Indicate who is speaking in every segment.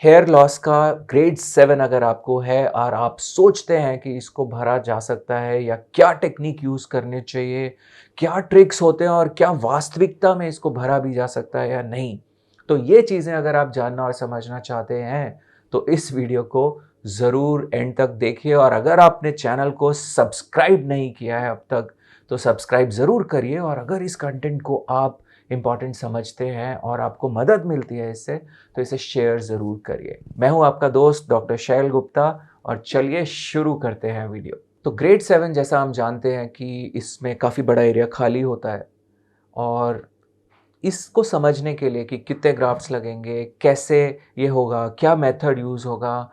Speaker 1: Hair loss का grade 7 अगर आपको है और आप सोचते हैं कि इसको भरा जा सकता है या क्या टेक्निक यूज़ करनी चाहिए, क्या ट्रिक्स होते हैं और क्या वास्तविकता में इसको भरा भी जा सकता है या नहीं। तो ये चीज़ें अगर आप जानना और समझना चाहते हैं, तो इस वीडियो को ज़रूर एंड तक देखिए और अगर आपने चैनल को सब्सक्राइब नहीं किया है अब तक, तो सब्सक्राइब ज़रूर करिए और अगर इस कंटेंट को आप इम्पोर्टेंट समझते हैं और आपको मदद मिलती है इससे, तो इसे शेयर ज़रूर करिए। मैं हूं आपका दोस्त डॉक्टर शैल गुप्ता और चलिए शुरू करते हैं वीडियो। तो ग्रेड 7 जैसा हम जानते हैं कि इसमें काफ़ी बड़ा एरिया खाली होता है और इसको समझने के लिए कि कितने ग्राफ्स लगेंगे, कैसे ये होगा, क्या मेथड यूज़ होगा,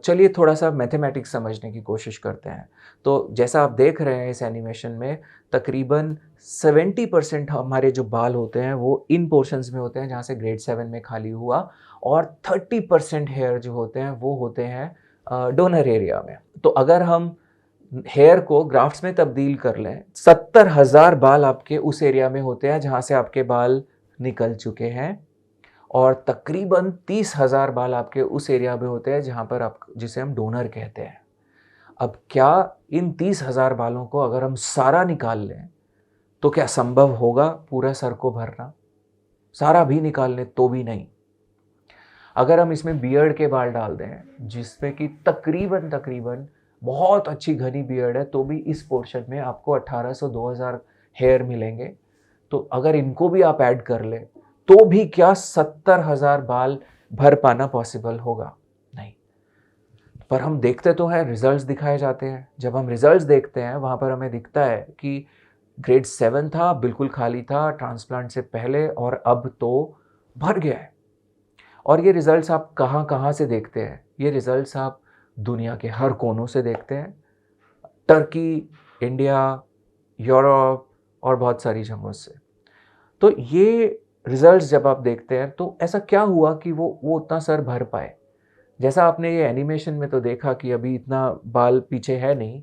Speaker 1: चलिए थोड़ा-सा मैथमेटिक्स समझने की कोशिश करते हैं। तो जैसा आप देख रहे हैं इस एनिमेशन में तकरीबन 70% हमारे जो बाल होते हैं वो इन पोर्शंस में होते हैं जहाँ से ग्रेड 7 में खाली हुआ और 30% हेयर जो होते हैं वो होते हैं डोनर एरिया में। तो अगर हम हेयर को ग्राफ्ट्स में तब्दील कर लें, 70,000 बाल आपके उस एरिया में होते हैं जहाँ से आपके बाल निकल चुके हैं और तकरीबन 30,000 बाल आपके उस एरिया में होते हैं जहाँ पर आप जिसे हम डोनर कहते हैं। अब क्या इन 30,000 बालों को अगर हम सारा निकाल लें, तो क्या संभव होगा पूरा सर को भरना? सारा भी निकाल लें तो भी नहीं। अगर हम इसमें बियर्ड के बाल डाल दें, जिसमें कि तकरीबन तकरीबन बहुत अच्छी घनी बियर्ड है, तो भी इस पोर्शन में आपको 1800-2000 हेयर मिलेंगे। तो अगर इनको भी आप ऐड कर लें, तो भी क्या 70,000 बाल भर पाना पॉसिबल होगा? नहीं। पर हम देखते तो हैं, रिजल्ट्स दिखाए जाते हैं। जब हम रिजल्ट्स देखते हैं, वहाँ पर हमें दिखता है कि ग्रेड 7 था, बिल्कुल खाली था ट्रांसप्लांट से पहले और अब तो भर गया है। और ये रिजल्ट्स आप कहाँ-कहाँ से देखते हैं? ये रिजल्ट्स आप दुनिया के हर कोनों से देखते हैं। टर्की, इंडिया, यूरोप और बहुत सारी जगहों से। तो ये रिजल्ट्स जब आप देखते हैं तो ऐसा क्या हुआ कि वो उतना सर भर पाए? जैसा आपने ये एनिमेशन में तो देखा कि अभी इतना बाल पीछे है नहीं,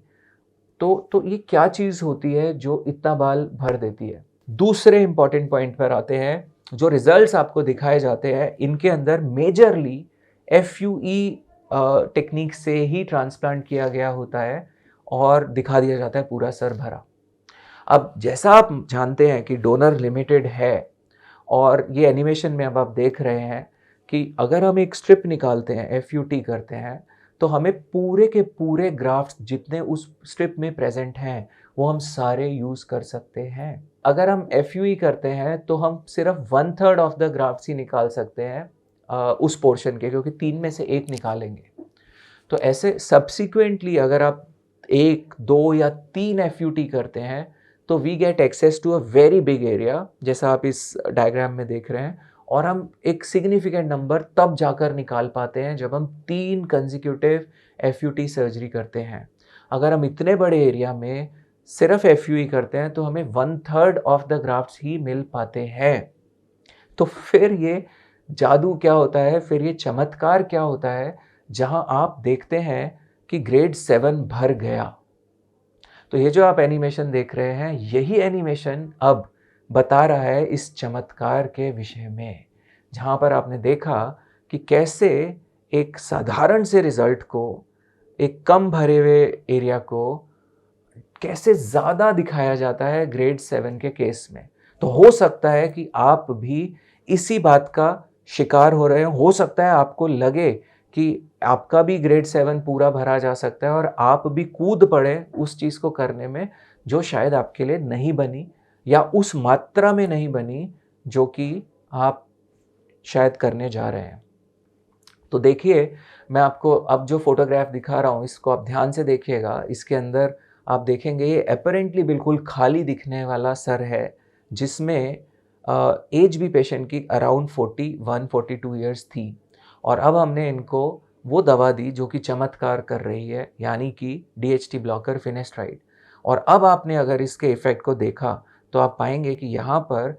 Speaker 1: तो ये क्या चीज़ होती है जो इतना बाल भर देती है? दूसरे इम्पोर्टेंट पॉइंट पर आते हैं, जो रिजल्ट्स आपको दिखाए जाते हैं, इनके अंदर मेजरली एफयूई टेक्निक से ही ट्रांसप्लांट किया गया होता है और दिखा दिया जाता है पूरा सर भरा। अब जैसा आप जानते हैं कि डोनर लिमिटेड है और ये एनिमेशन में अब आप देख रहे हैं कि अगर हम एक स्ट्रिप निकालते हैं, एफयूटी करते हैं, तो हमें पूरे के पूरे ग्राफ्स जितने उस स्ट्रिप में प्रेजेंट हैं, वो हम सारे यूज़ कर सकते हैं। अगर हम एफयूई करते हैं तो हम सिर्फ 1/3 ऑफ द ग्राफ्स ही निकाल सकते हैं उस पोर्शन के, क्योंकि 3 में से 1 निकालेंगे। तो ऐसे सब्सिक्वेंटली अगर आप 1, 2 या 3 एफयूटी करते हैं, तो we get access to a very big area, जैसा आप इस डायग्राम में देख रहे हैं, और हम एक सिग्निफिकेंट नंबर तब जाकर निकाल पाते हैं जब हम 3 कंसेक्यूटिव एफयूटी सर्जरी करते हैं। अगर हम इतने बड़े एरिया में सिर्फ एफयूई करते हैं तो हमें 1/3 ऑफ द ग्राफ्ट्स ही मिल पाते हैं। तो फिर ये जादू क्या होता है, फिर ये चमत्कार क्या होता है, जहां आप देखते हैं कि ग्रेड 7 भर गया। तो ये जो आप एनिमेशन देख रहे हैं, यही एनिमेशन अब बता रहा है इस चमत्कार के विषय में, जहाँ पर आपने देखा कि कैसे एक साधारण से रिजल्ट को, एक कम भरे हुए एरिया को कैसे ज़्यादा दिखाया जाता है ग्रेड 7 के केस में। तो हो सकता है कि आप भी इसी बात का शिकार हो रहे हो सकता है आपको लगे कि आपका भी ग्रेड 7 पूरा भरा जा सकता है और आप भी कूद पड़े उस चीज़ को करने में जो शायद आपके लिए नहीं बनी या उस मात्रा में नहीं बनी जो कि आप शायद करने जा रहे हैं। तो देखिए, मैं आपको अब जो फ़ोटोग्राफ दिखा रहा हूँ इसको आप ध्यान से देखिएगा। इसके अंदर आप देखेंगे ये अपैरेंटली बिल्कुल खाली दिखने वाला सर है, जिसमें एज भी पेशेंट की अराउंड 41-42 इयर्स थी और अब हमने इनको वो दवा दी जो कि चमत्कार कर रही है, यानी कि डीएचटी ब्लॉकर फिनेस्ट्राइड। और अब आपने अगर इसके इफ़ेक्ट को देखा तो आप पाएंगे कि यहाँ पर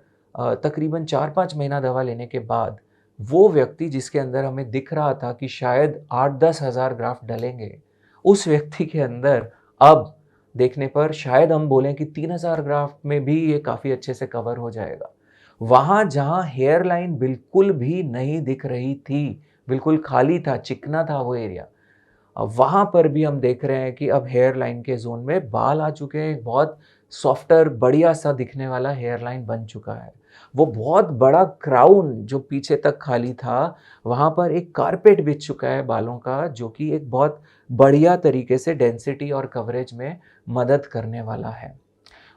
Speaker 1: तकरीबन 4-5 महीना दवा लेने के बाद वो व्यक्ति जिसके अंदर हमें दिख रहा था कि शायद 8-10 हज़ार ग्राफ्ट डलेंगे, उस व्यक्ति के अंदर अब देखने पर शायद हम बोलें कि 3,000 ग्राफ्ट में भी ये काफ़ी अच्छे से कवर हो जाएगा। वहाँ जहाँ हेयर लाइन बिल्कुल भी नहीं दिख रही थी, बिल्कुल खाली था, चिकना था वो एरिया, अब वहाँ पर भी हम देख रहे हैं कि अब हेयर लाइन के ज़ोन में बाल आ चुके हैं, एक बहुत सॉफ्टर, बढ़िया-सा दिखने वाला हेयर लाइन बन चुका है। वो बहुत बड़ा क्राउन जो पीछे तक खाली था, वहाँ पर एक कारपेट बिछ चुका है बालों का, जो कि एक बहुत बढ़िया तरीके से डेंसिटी और कवरेज में मदद करने वाला है।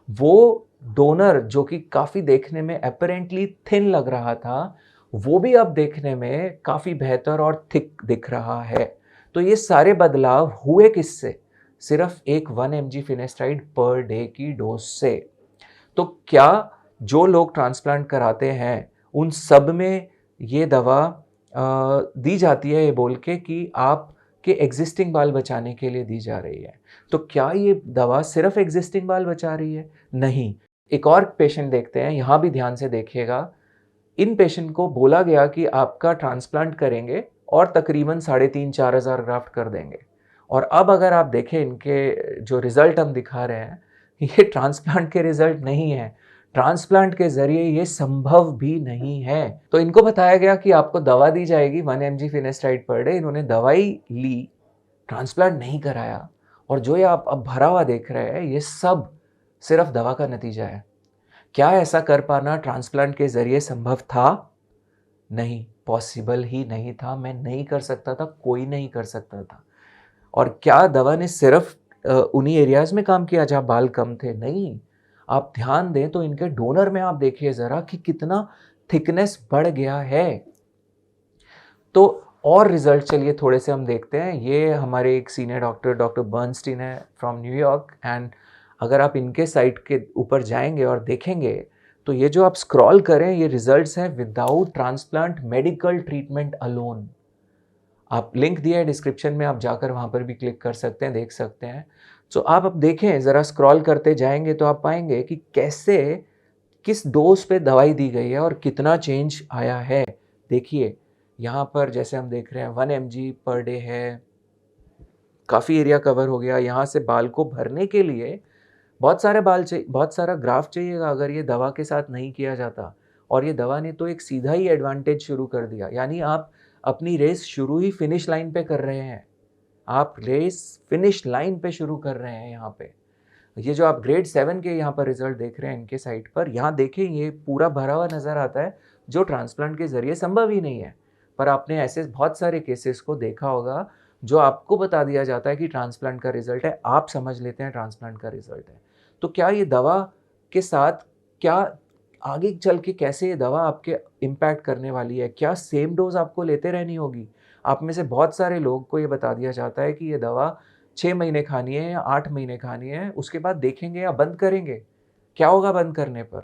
Speaker 1: वो डोनर जो कि काफ़ी देखने में अपैरेंटली थिन लग रहा था, वो भी अब देखने में काफ़ी बेहतर और थिक दिख रहा है। तो ये सारे बदलाव हुए किससे? सिर्फ़ एक 1 एमजी फिनेस्टाइड पर डे की डोज़ से। तो क्या जो लोग ट्रांसप्लांट कराते हैं, उन सब में ये दवा दी जाती है ये बोल के कि आपके एक्सिस्टिंग बाल बचाने के लिए दी जा रही है। तो क्या ये दवा सिर्फ़ एक्सिस्टिंग बाल बचा रही है? नहीं। एक और पेशेंट देखते हैं, यहाँ भी ध्यान से देखिएगा। इन पेशेंट को बोला गया कि आपका ट्रांसप्लांट करेंगे और तकरीबन 3,500-4 हज़ार ग्राफ्ट कर देंगे। और अब अगर आप देखें इनके जो रिज़ल्ट हम दिखा रहे हैं, ये ट्रांसप्लांट के रिज़ल्ट नहीं हैं। ट्रांसप्लांट के ज़रिए ये संभव भी नहीं है। तो इनको बताया गया कि आपको दवा दी जाएगी 1 एमजी फिनेस्टाइड पर डे, इन्होंने दवाई ली, ट्रांसप्लांट नहीं कराया और जो ये आप अब भरा हुआ देख रहे हैं, ये सब सिर्फ़ दवा का नतीजा है। क्या ऐसा कर पाना ट्रांसप्लांट के ज़रिए संभव था? नहीं, पॉसिबल ही नहीं था, मैं नहीं कर सकता था, कोई नहीं कर सकता था। और क्या दवा ने सिर्फ़ उन्हीं एरियाज़ में काम किया जहाँ बाल कम थे? नहीं, आप ध्यान दें तो इनके डोनर में आप देखिए ज़रा कि कितना थिकनेस बढ़ गया है। तो और रिज़ल्ट चलिए थोड़े से हम देखते हैं। ये हमारे एक सीनियर डॉक्टर, डॉक्टर बर्नस्टीन है फ्रॉम न्यूयॉर्क एंड अगर आप इनके साइट के ऊपर जाएँगे और देखेंगे, तो ये जो आप स्क्रॉल करें, ये रिज़ल्ट्स हैं without transplant medical treatment alone. आप लिंक दिया है डिस्क्रिप्शन में, आप जाकर वहाँ पर भी क्लिक कर सकते हैं, देख सकते हैं। तो आप अब देखें, ज़रा स्क्रॉल करते जाएँगे तो आप पाएँगे कि कैसे, किस डोज़ पे दवाई दी गई है और कितना चेंज आया है। देखिए, यहाँ पर जैसे हम देख रहे हैं 1 एमजी पर डे है, काफ़ी एरिया कवर हो गया। यहाँ से बाल को भरने के लिए बहुत सारा ग्राफ चाहिएगा अगर ये दवा के साथ नहीं किया जाता। और ये दवा ने तो एक सीधा ही एडवांटेज शुरू कर दिया, यानी आप अपनी रेस शुरू ही फिनिश लाइन पे कर रहे हैं। आप रेस फिनिश लाइन पे शुरू कर रहे हैं यहाँ पे। ये जो आप ग्रेड 7 के यहाँ पर रिजल्ट देख रहे हैं इनके साइट पर, यहाँ देखें ये पूरा भरा हुआ नज़र आता है, जो ट्रांसप्लांट के ज़रिए संभव ही नहीं है। पर आपने ऐसे बहुत सारे केसेस को देखा होगा, जो आपको बता दिया जाता है कि ट्रांसप्लांट का रिज़ल्ट है, आप समझ लेते हैं ट्रांसप्लांट का रिज़ल्ट है। तो क्या ये दवा के साथ, क्या आगे चल के कैसे ये दवा आपके इम्पैक्ट करने वाली है? क्या सेम डोज़ आपको लेते रहनी होगी? आप में से बहुत सारे लोग को ये बता दिया जाता है कि ये दवा 6 महीने खानी है या 8 महीने खानी है, उसके बाद देखेंगे या बंद करेंगे। क्या होगा बंद करने पर?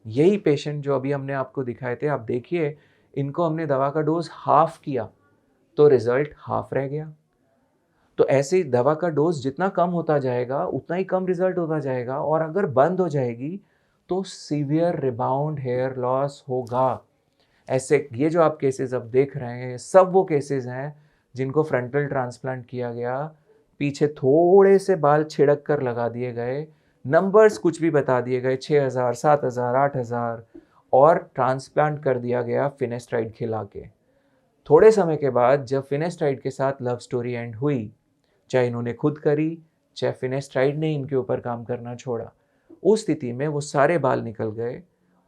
Speaker 1: यही पेशेंट जो अभी हमने आपको दिखाए थे, आप देखिए, इनको हमने दवा का डोज़ हाफ़ किया, तो रिज़ल्ट हाफ़ रह गया। तो ऐसे ही दवा का डोज़ जितना कम होता जाएगा, उतना ही कम रिज़ल्ट होता जाएगा और अगर बंद हो जाएगी, तो सीवियर रिबाउंड हेयर लॉस होगा। ऐसे ये जो आप केसेज़ अब देख रहे हैं, सब वो केसेज़ हैं जिनको फ्रंटल ट्रांसप्लांट किया गया, पीछे थोड़े से बाल छिड़क कर लगा दिए गए, नंबर्स कुछ भी बता दिए गए 6,000, 7,000, 8,000 और ट्रांसप्लांट कर दिया गया फिनेस्ट्राइड खिला के। थोड़े समय के बाद जब फिनेस्ट्राइड के साथ लव स्टोरी एंड हुई, चाहे इन्होंने खुद करी, चाहे फिनेस्ट्राइड ने इनके ऊपर काम करना छोड़ा, उस स्थिति में वो सारे बाल निकल गए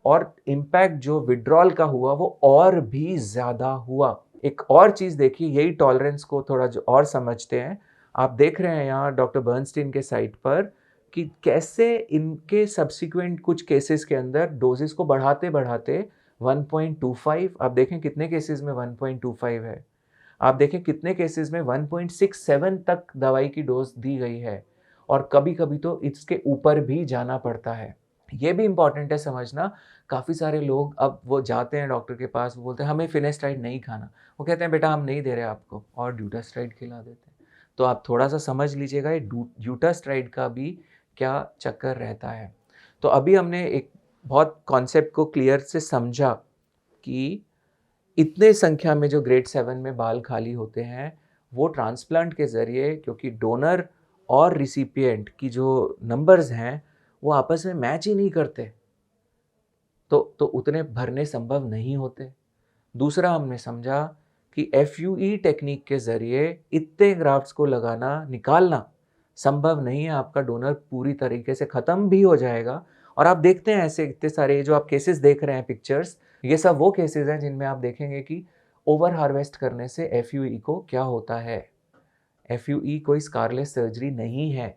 Speaker 1: और इम्पैक्ट जो विड्रॉल का हुआ वो और भी ज़्यादा हुआ। एक और चीज़ देखिए, यही टॉलरेंस को थोड़ा जो और समझते हैं, आप देख रहे हैं यहाँ डॉक्टर बर्नस्टीन के साइट पर कि कैसे इनके सब्सिक्वेंट कुछ केसेस के अंदर डोजेस को बढ़ाते-बढ़ाते 1.25, आप देखें कितने केसेस में 1.25 है। आप देखें कितने केसेस में 1.67 तक दवाई की डोज़ दी गई है और कभी-कभी तो इसके ऊपर भी जाना पड़ता है। ये भी इम्पॉर्टेंट है समझना, काफ़ी सारे लोग अब वो जाते हैं डॉक्टर के पास, वो बोलते हैं हमें फिनेस्टाइड नहीं खाना। वो कहते हैं बेटा हम नहीं दे रहे आपको और ड्यूटास्ट्राइड खिला देते हैं। तो आप थोड़ा-सा समझ लीजिएगा ये ड्यूटास्ट्राइड का भी क्या चक्कर रहता है। तो अभी हमने एक बहुत कॉन्सेप्ट को क्लियर से समझा कि इतने संख्या में जो ग्रेड 7 में बाल खाली होते हैं, वो ट्रांसप्लांट के ज़रिए, क्योंकि डोनर और रिसिपिएंट की जो नंबर्स हैं, वो आपस में मैच ही नहीं करते। तो उतने भरने संभव नहीं होते। दूसरा हमने समझा कि एफयूई टेक्निक के ज़रिए इतने ग्राफ्ट्स को लगाना, निकालना संभव नहीं है। आपका डोनर पूरी तरीके से ख़त्म भी हो जाएगा। और आप देखते हैं ऐसे इतने सारे जो आप केसेस देख रहे हैं पिक्चर्स, ये सब वो केसेस हैं जिनमें आप देखेंगे कि ओवर हार्वेस्ट करने से एफयूई को क्या होता है। एफयूई कोई स्कारलेस सर्जरी नहीं है।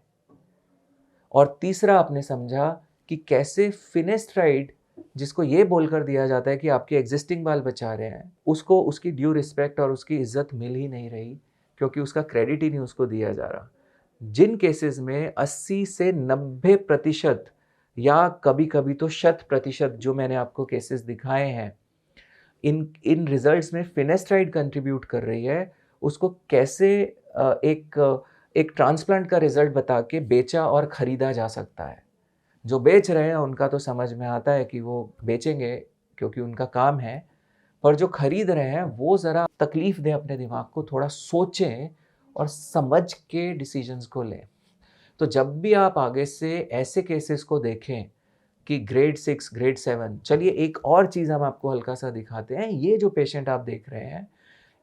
Speaker 1: और तीसरा आपने समझा कि कैसे फिनेस्ट्राइड, जिसको ये बोलकर दिया जाता है कि आपके एग्जिस्टिंग बाल बचा रहे हैं, उसको उसकी ड्यू रिस्पेक्ट और उसकी इज्जत मिल ही नहीं रही, क्योंकि उसका क्रेडिट ही नहीं उसको दिया जा रहा। जिन केसेस में 80 से 90% या कभी कभी तो 100% जो मैंने आपको केसेस दिखाए हैं, इन इन रिजल्ट्स में फिनेस्ट्राइड कंट्रीब्यूट कर रही है, उसको कैसे एक ट्रांसप्लांट का रिजल्ट बता के बेचा और खरीदा जा सकता है। जो बेच रहे हैं उनका तो समझ में आता है कि वो बेचेंगे क्योंकि उनका काम है, पर जो खरीद रहे हैं वो ज़रा तकलीफ दें अपने दिमाग को, थोड़ा सोचें और समझ के डिसीजंस को लें। तो जब भी आप आगे से ऐसे केसेस को देखें कि ग्रेड 6, ग्रेड 7, चलिए एक और चीज़ हम आपको हल्का सा दिखाते हैं। ये जो पेशेंट आप देख रहे हैं,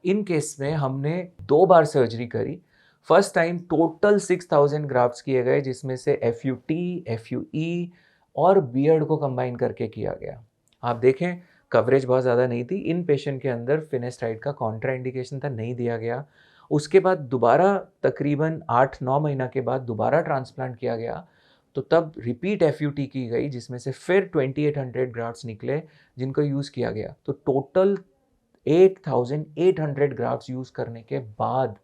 Speaker 1: इन केस में हमने 2 बार सर्जरी करी। फर्स्ट टाइम टोटल 6000 ग्राफ्ट्स किए गए, जिसमें से एफयूटी, एफयूई और बियर्ड को कंबाइन करके किया गया। आप देखें कवरेज बहुत ज़्यादा नहीं थी। इन पेशेंट के अंदर फिनेस्ट्राइड का कॉन्ट्राइंडिकेशन था, नहीं दिया गया। उसके बाद दोबारा तकरीबन 8-9 महीना के बाद दोबारा ट्रांसप्लांट किया गया, तो तब रिपीट एफयूटी की गई, जिसमें से फिर 2800 ग्राफ्ट्स निकले जिनको यूज़ किया गया। तो टोटल 8800 ग्राफ्ट्स यूज़ करने के बाद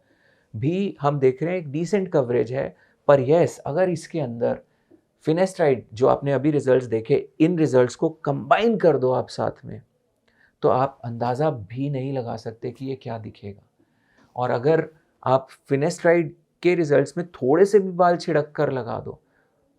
Speaker 1: भी हम देख रहे हैं एक डिसेंट कवरेज है। पर यस, अगर इसके अंदर फिनेस्ट्राइड जो आपने अभी रिजल्ट्स देखे, इन रिजल्ट्स को कंबाइन कर दो आप साथ में, तो आप अंदाज़ा भी नहीं लगा सकते कि ये क्या दिखेगा। और अगर आप फिनेस्ट्राइड के रिजल्ट्स में थोड़े से भी बाल छिड़क कर लगा दो,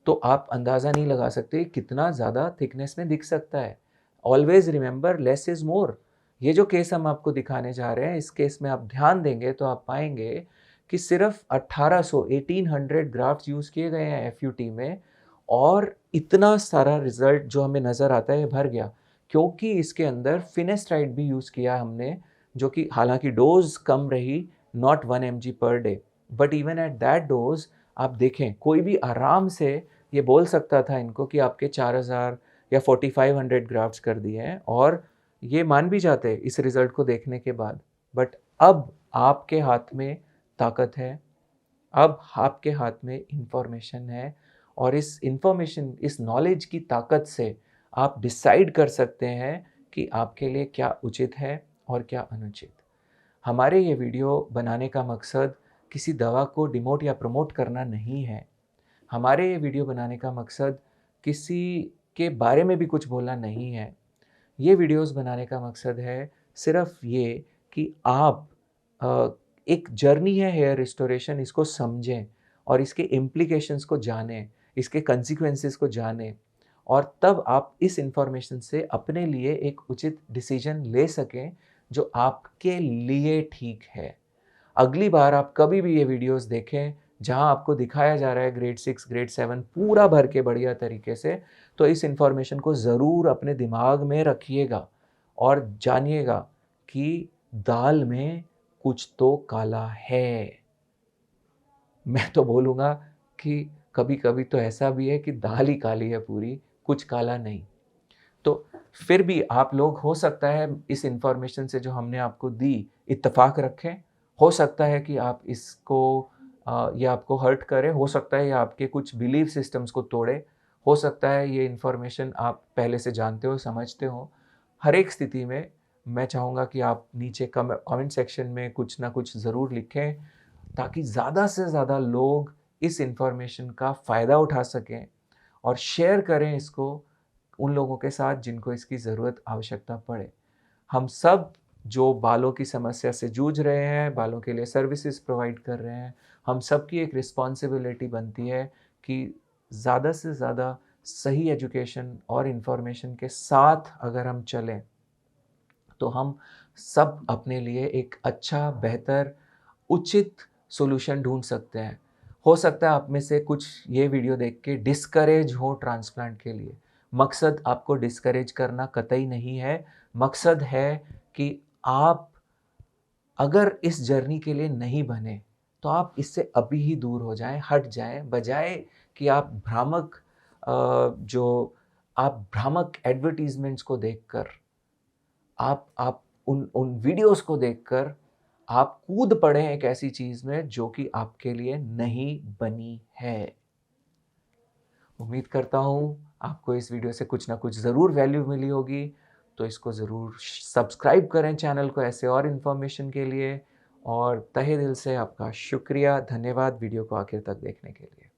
Speaker 1: तो आप अंदाज़ा नहीं लगा सकते कितना ज़्यादा थिकनेस में दिख सकता है। Always remember, less is more. ये जो केस हम आपको दिखाने जा रहे हैं, इस केस में आप ध्यान देंगे तो आप पाएंगे कि सिर्फ 1800 ग्राफ्ट्स यूज़ किए गए हैं एफयूटी में, और इतना सारा रिजल्ट जो हमें नज़र आता है ये भर गया, क्योंकि इसके अंदर फिनेस्ट्राइड भी यूज़ किया हमने, जो कि हालांकि डोज कम रही, not 1 mg per day, but even at that does आप देखें कोई भी आराम से ये बोल सकता था इनको कि आपके 4000 या 4500 ग्राफ्ट्स कर दिए हैं, और ये मान भी जाते इस रिज़ल्ट को देखने के बाद। बट अब आपके हाथ में ताकत है, अब आपके हाथ में इंफॉर्मेशन है, और इस इंफॉर्मेशन, इस नॉलेज की ताकत से आप डिसाइड कर सकते हैं कि आपके लिए क्या उचित है और क्या अनुचित। हमारे ये वीडियो बनाने का मकसद किसी दवा को डिमोट या प्रमोट करना नहीं है। हमारे ये वीडियो बनाने का मकसद किसी के बारे में भी कुछ बोलना नहीं है। ये वीडियोस बनाने का मकसद है सिर्फ ये कि आप एक जर्नी है हेयर रिस्टोरेशन, इसको समझें और इसके इम्प्लीकेशंस को जानें, इसके कंसिक्वेंसेस को जानें, और तब आप इस इंफॉर्मेशन से अपने लिए एक उचित डिसीजन ले सकें जो आपके लिए ठीक है। अगली बार आप कभी भी ये वीडियोस देखें जहां आपको दिखाया जा रहा है ग्रेड 6, ग्रेड 7 पूरा भर के बढ़िया तरीके से, तो इस इंफॉर्मेशन को ज़रूर अपने दिमाग में रखिएगा और जानिएगा कि दाल में कुछ तो काला है। मैं तो बोलूँगा कि कभी-कभी तो ऐसा भी है कि दाल ही काली है पूरी, कुछ काला नहीं। तो फिर भी आप लोग, हो सकता है इस इंफॉर्मेशन से जो हमने आपको दी इत्तेफाक रखें, हो सकता है कि आप इसको ये आपको हर्ट करे, हो सकता है ये आपके कुछ बिलीफ सिस्टम्स को तोड़े, हो सकता है ये इंफॉर्मेशन आप पहले से जानते हो, समझते हो। हर एक स्थिति में मैं चाहूँगा कि आप नीचे कमेंट सेक्शन में कुछ ना कुछ ज़रूर लिखें, ताकि ज़्यादा से ज़्यादा लोग इस इंफॉर्मेशन का फ़ायदा उठा सकें, और शेयर करें इसको उन लोगों के साथ जिनको इसकी ज़रूरत, आवश्यकता पड़े। हम सब जो बालों की समस्या से जूझ रहे हैं, बालों के लिए सर्विसेज प्रोवाइड कर रहे हैं, हम सब की एक रिस्पॉन्सिबिलिटी बनती है कि ज़्यादा से ज़्यादा सही एजुकेशन और इन्फॉर्मेशन के साथ अगर हम चलें, तो हम सब अपने लिए एक अच्छा, बेहतर, उचित सॉल्यूशन ढूँढ सकते हैं। हो सकता है आप में से कुछ ये वीडियो देख के डिस्करेज हो ट्रांसप्लांट के लिए, मकसद आपको डिस्करेज करना कतई नहीं है। मकसद है कि आप अगर इस जर्नी के लिए नहीं बने, तो आप इससे अभी ही दूर हो जाएँ, हट जाएँ, बजाए कि आप भ्रामक एडवर्टाइज़मेंट्स को देखकर, आप उन वीडियोज़ को देखकर आप कूद पड़े एक ऐसी चीज़ में जो कि आपके लिए नहीं बनी है। उम्मीद करता हूँ आपको इस वीडियो से कुछ ना कुछ ज़रूर वैल्यू मिली होगी, तो इसको ज़रूर सब्सक्राइब करें चैनल को ऐसे और इन्फॉर्मेशन के लिए और तहे दिल से आपका शुक्रिया, धन्यवाद वीडियो को आखिर तक देखने के लिए।